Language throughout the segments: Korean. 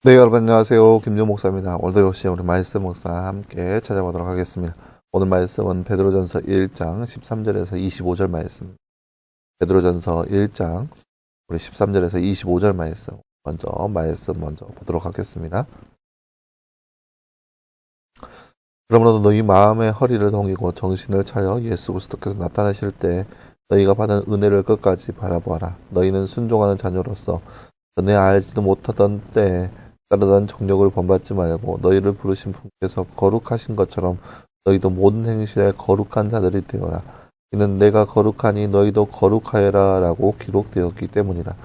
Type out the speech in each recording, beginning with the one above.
네, 여러분 안녕하세요. 김준 목사입니다. 오늘도 역시 우리 말씀 목사 함께 찾아보도록 하겠습니다. 오늘 말씀은 베드로전서 1장 13절에서 25절 말씀. 베드로전서 1장 우리 13절에서 25절 말씀 먼저 보도록 하겠습니다. 그러므로 너희 마음의 허리를 동이고 정신을 차려 예수 그리스도께서 나타나실 때 너희가 받은 은혜를 끝까지 바라보아라. 너희는 순종하는 자녀로서 전에 알지도 못하던 때에 따르던 정욕을 본받지 말고 너희를 부르신 분께서 거룩하신 것처럼 너희도 모든 행실에 거룩한 자들이 되어라. 이는 내가 거룩하니 너희도 거룩하여라 라고 기록되었기 때문이다.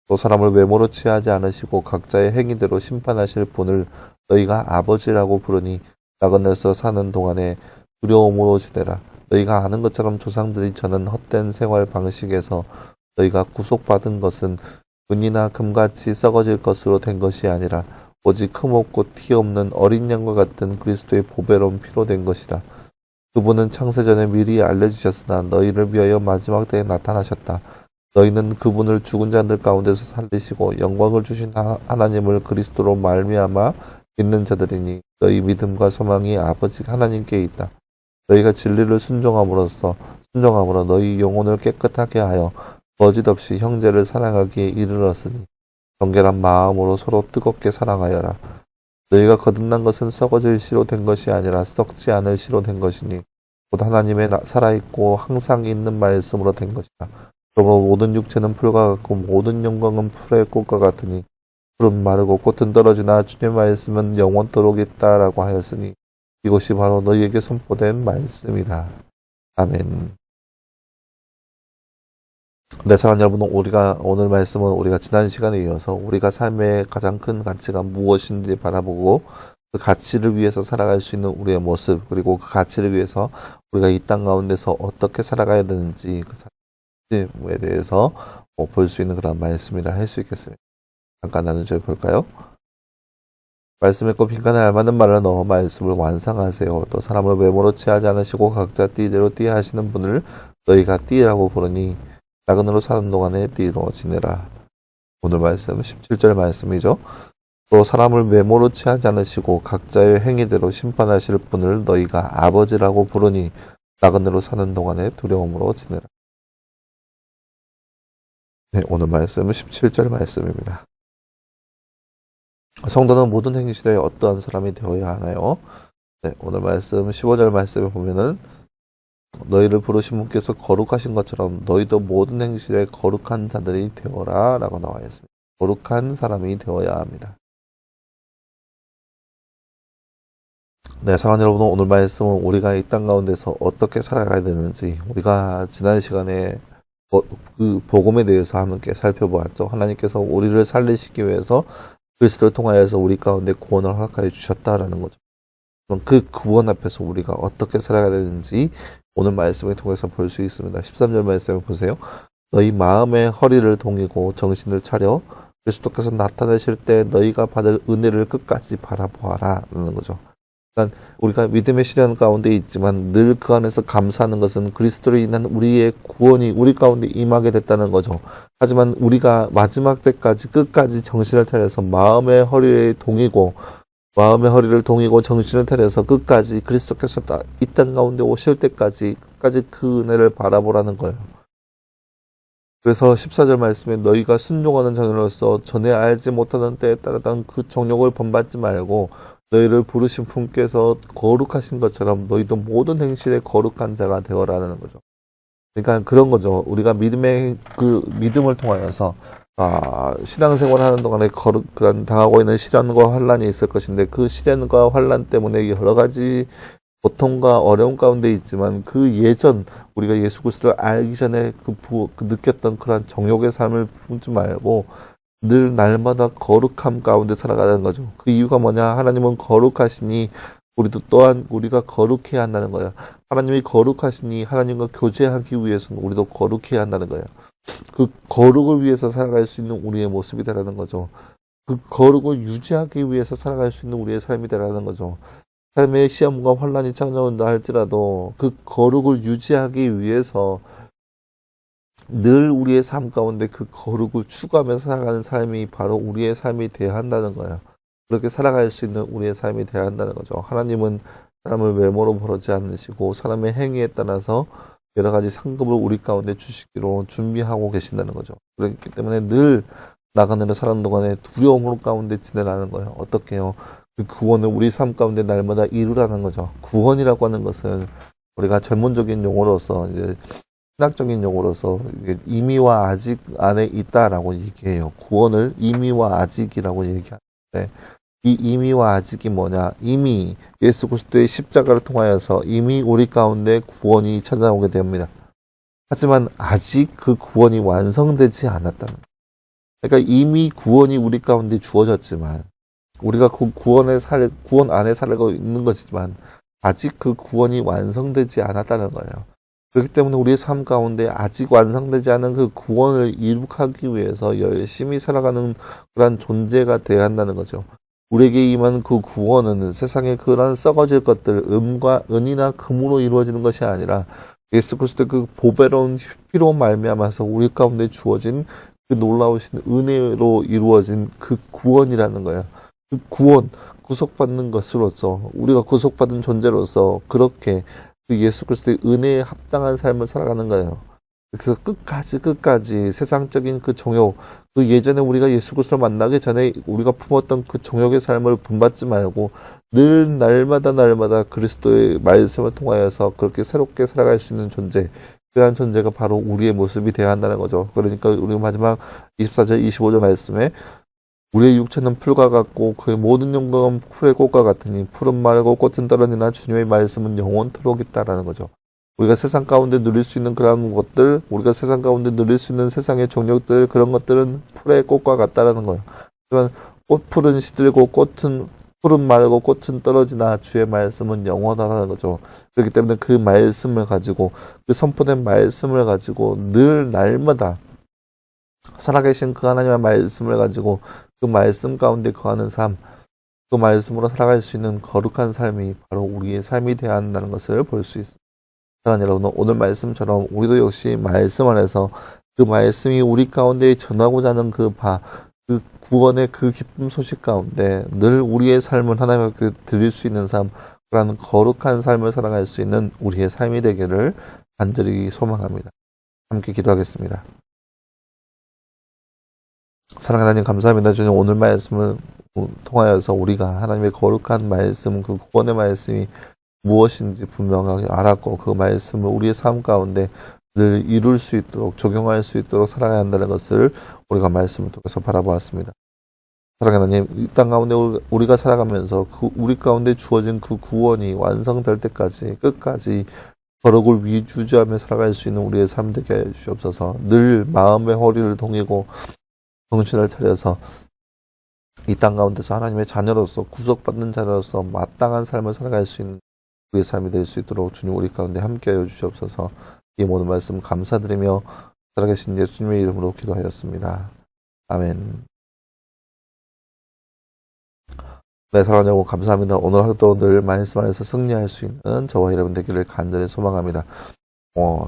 또 사람을 외모로 취하지 않으시고 각자의 행위대로 심판하실 분을 너희가 아버지라고 부르니 나그네서 사는 동안에 두려움으로 지내라. 너희가 아는 것처럼 조상들이 저는 헛된 생활 방식에서 너희가 구속받은 것은 은이나 금같이 썩어질 것으로 된 것이 아니라 오직 흠없고 티 없는 어린 양과 같은 그리스도의 보배로운 피로 된 것이다. 그분은 창세전에 미리 알려주셨으나 너희를 위하여 마지막 때에 나타나셨다. 너희는 그분을 죽은 자들 가운데서 살리시고 영광을 주신 하나님을 그리스도로 말미암아 믿는 자들이니 너희 믿음과 소망이 아버지 하나님께 있다. 너희가 진리를 순종함으로 너희 영혼을 깨끗하게 하여 거짓 없이 형제를 사랑하기에 이르렀으니 정결한 마음으로 서로 뜨겁게 사랑하여라. 너희가 거듭난 것은 썩어질 씨로 된 것이 아니라 썩지 않을 씨로 된 것이니 곧 하나님의 살아있고 항상 있는 말씀으로 된 것이다. 그러므로 모든 육체는 풀과 같고 모든 영광은 풀의 꽃과 같으니 풀은 마르고 꽃은 떨어지나 주님의 말씀은 영원토록 있다라고 하였으니 이것이 바로 너희에게 선포된 말씀이다. 아멘. 네, 사랑하는 여러분, 오늘 말씀은 우리가 지난 시간에 이어서 우리가 삶의 가장 큰 가치가 무엇인지 바라보고 그 가치를 위해서 살아갈 수 있는 우리의 모습, 그리고 그 가치를 위해서 우리가 이 땅 가운데서 어떻게 살아가야 되는지 그 사실에 대해서 볼 수 있는 그런 말씀이라 할 수 있겠습니다. 잠깐 나누어 볼까요? 말씀에 꼭 빈칸에 알맞는 말을 넣어 말씀을 완성하세요. 또 사람을 외모로 취하지 않으시고 각자 띠대로 띠하시는 분을 너희가 띠라고 부르니 나그네로 사는 동안에 띠로 지내라. 오늘 말씀 17절 말씀이죠. 또 사람을 외모로 취하지 않으시고 각자의 행위대로 심판하실 분을 너희가 아버지라고 부르니 나그네로 사는 동안에 두려움으로 지내라. 네, 오늘 말씀은 17절 말씀입니다. 성도는 모든 행실에 어떠한 사람이 되어야 하나요? 네, 오늘 말씀 15절 말씀에 보면은 너희를 부르신 분께서 거룩하신 것처럼 너희도 모든 행실에 거룩한 자들이 되어라 라고 나와 있습니다. 거룩한 사람이 되어야 합니다. 네, 사랑하는 여러분, 오늘 말씀은 우리가 이 땅 가운데서 어떻게 살아가야 되는지 우리가 지난 시간에 그 복음에 대해서 함께 살펴보았죠. 하나님께서 우리를 살리시기 위해서 그리스도를 통하여서 우리 가운데 구원을 허락하여 주셨다라는 거죠. 그 구원 앞에서 우리가 어떻게 살아가야 되는지 오늘 말씀을 통해서 볼 수 있습니다. 13절 말씀을 보세요. 너희 마음의 허리를 동이고 정신을 차려 그리스도께서 나타나실 때 너희가 받을 은혜를 끝까지 바라보아라 라는 거죠. 그러니까 우리가 믿음의 시련 가운데 있지만 늘 그 안에서 감사하는 것은 그리스도로 인한 우리의 구원이 우리 가운데 임하게 됐다는 거죠. 하지만 우리가 마지막 때까지 끝까지 정신을 차려서 마음의 허리를 동이고 정신을 차려서 끝까지 그리스도께서 이 땅 가운데 오실 때까지 끝까지 그 은혜를 바라보라는 거예요. 그래서 14절 말씀에 너희가 순종하는 자녀로서 전에 알지 못하던 때에 따르던 그 정욕을 본받지 말고 너희를 부르신 분께서 거룩하신 것처럼 너희도 모든 행실에 거룩한 자가 되어라는 거죠. 그러니까 그런 거죠. 우리가 믿음을 통하여서 신앙생활 하는 동안에 당하고 있는 시련과 환란이 있을 것인데 그 시련과 환란 때문에 여러 가지 고통과 어려움 가운데 있지만 그 예전 우리가 예수 그리스도를 알기 전에 느꼈던 그런 정욕의 삶을 품지 말고 늘 날마다 거룩함 가운데 살아가는 거죠. 그 이유가 뭐냐? 하나님은 거룩하시니 우리도 또한 우리가 거룩해야 한다는 거예요. 하나님이 거룩하시니 하나님과 교제하기 위해서는 우리도 거룩해야 한다는 거예요. 그 거룩을 위해서 살아갈 수 있는 우리의 모습이다라는 거죠. 그 거룩을 유지하기 위해서 살아갈 수 있는 우리의 삶이다라는 거죠. 삶의 시험과 환란이 찾아온다 할지라도 그 거룩을 유지하기 위해서 늘 우리의 삶 가운데 그 거룩을 추구하면서 살아가는 삶이 바로 우리의 삶이 되어야 한다는 거예요. 그렇게 살아갈 수 있는 우리의 삶이 되어야 한다는 거죠. 하나님은 사람을 외모로 보지 않으시고 사람의 행위에 따라서 여러 가지 상급을 우리 가운데 주시기로 준비하고 계신다는 거죠. 그렇기 때문에 늘 나가는 사는 동안에 두려움 가운데 지내라는 거예요. 어떻게요? 그 구원을 우리 삶 가운데 날마다 이루라는 거죠. 구원이라고 하는 것은 우리가 전문적인 용어로서 이제 신학적인 용어로서 이게 이미와 아직 안에 있다라고 얘기해요. 구원을 이미와 아직이라고 얘기하는데 이 이미와 아직이 뭐냐? 이미 예수 그리스도의 십자가를 통하여서 이미 우리 가운데 구원이 찾아오게 됩니다. 하지만 아직 그 구원이 완성되지 않았다는 거예요. 그러니까 이미 구원이 우리 가운데 주어졌지만 우리가 그 구원 안에 살고 있는 것이지만 아직 그 구원이 완성되지 않았다는 거예요. 그렇기 때문에 우리의 삶 가운데 아직 완성되지 않은 그 구원을 이룩하기 위해서 열심히 살아가는 그런 존재가 되어야 한다는 거죠. 우리에게 임한 그 구원은 세상의 그런 썩어질 것들, 은이나 금으로 이루어지는 것이 아니라 예수 그리스도의 그 보배로운 피로 말미암아서 우리 가운데 주어진 그 놀라우신 은혜로 이루어진 그 구원이라는 거예요. 그 구원, 구속받는 것으로서 우리가 구속받은 존재로서 그렇게 그 예수 그리스도의 은혜에 합당한 삶을 살아가는 거예요. 그래서 끝까지 세상적인 그 종욕, 그 예전에 우리가 예수 그리스도를 만나기 전에 우리가 품었던 그 종욕의 삶을 본받지 말고 늘 날마다 그리스도의 말씀을 통하여서 그렇게 새롭게 살아갈 수 있는 존재, 그러한 존재가 바로 우리의 모습이 되어야 한다는 거죠. 그러니까 우리 마지막 24절, 25절 말씀에 우리의 육체는 풀과 같고 그의 모든 영광은 풀의 꽃과 같으니 풀은 마르고 꽃은 떨어지나 주님의 말씀은 영원토록 있다라는 거죠. 우리가 세상 가운데 누릴 수 있는 그런 것들, 우리가 세상 가운데 누릴 수 있는 세상의 종력들, 그런 것들은 풀의 꽃과 같다라는 거예요. 하지만 풀은 시들고 풀은 마르고 꽃은 떨어지나 주의 말씀은 영원하다는 거죠. 그렇기 때문에 그 말씀을 가지고, 그 선포된 말씀을 가지고 늘 날마다 살아계신 그 하나님의 말씀을 가지고 그 말씀 가운데 거하는 삶, 그 말씀으로 살아갈 수 있는 거룩한 삶이 바로 우리의 삶이 되어야 한다는 것을 볼 수 있습니다. 사랑하는 여러분, 오늘 말씀처럼 우리도 역시 말씀 안에서 그 말씀이 우리 가운데 전하고자 하는 그 구원의 그 기쁨 소식 가운데 늘 우리의 삶을 하나님께 드릴 수 있는 삶, 그런 거룩한 삶을 살아갈 수 있는 우리의 삶이 되기를 간절히 소망합니다. 함께 기도하겠습니다. 사랑하는 하나님 감사합니다. 주님, 오늘 말씀을 통하여서 우리가 하나님의 거룩한 말씀, 그 구원의 말씀이 무엇인지 분명하게 알았고 그 말씀을 우리의 삶 가운데 늘 이룰 수 있도록, 적용할 수 있도록 살아가야 한다는 것을 우리가 말씀을 통해서 바라보았습니다. 사랑하는 하나님, 이 땅 가운데 우리가 살아가면서 우리 가운데 주어진 그 구원이 완성될 때까지 끝까지 거룩을 위주하며 살아갈 수 있는 우리의 삶 되게 해 주옵소서. 늘 마음의 허리를 동이고 정신을 차려서 이 땅 가운데서 하나님의 자녀로서, 구속받는 자녀로서 마땅한 삶을 살아갈 수 있는 우리의 삶이 될 수 있도록 주님 우리 가운데 함께하여 주시옵소서. 이 모든 말씀 감사드리며 살아계신 예수님의 이름으로 기도하였습니다. 아멘. 네, 사랑하는 여러분 감사합니다. 오늘 하루도 늘 말씀 안에서 승리할 수 있는 저와 여러분 되기를 간절히 소망합니다.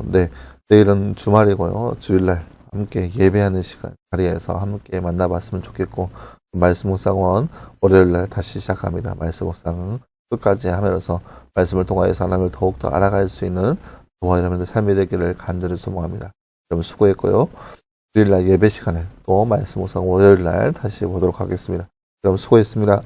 네, 내일은 주말이고요. 주일날 함께 예배하는 시간 자리에서 함께 만나봤으면 좋겠고, 말씀 묵상원 월요일날 다시 시작합니다. 말씀 묵상은 끝까지 하면서 말씀을 통하여서 하나님을 더욱더 알아갈 수 있는 저와 여러분들 삶이 되기를 간절히 소망합니다. 여러분 수고했고요. 주일날 예배 시간에 또 말씀 묵상 월요일날 다시 보도록 하겠습니다. 여러분 수고했습니다.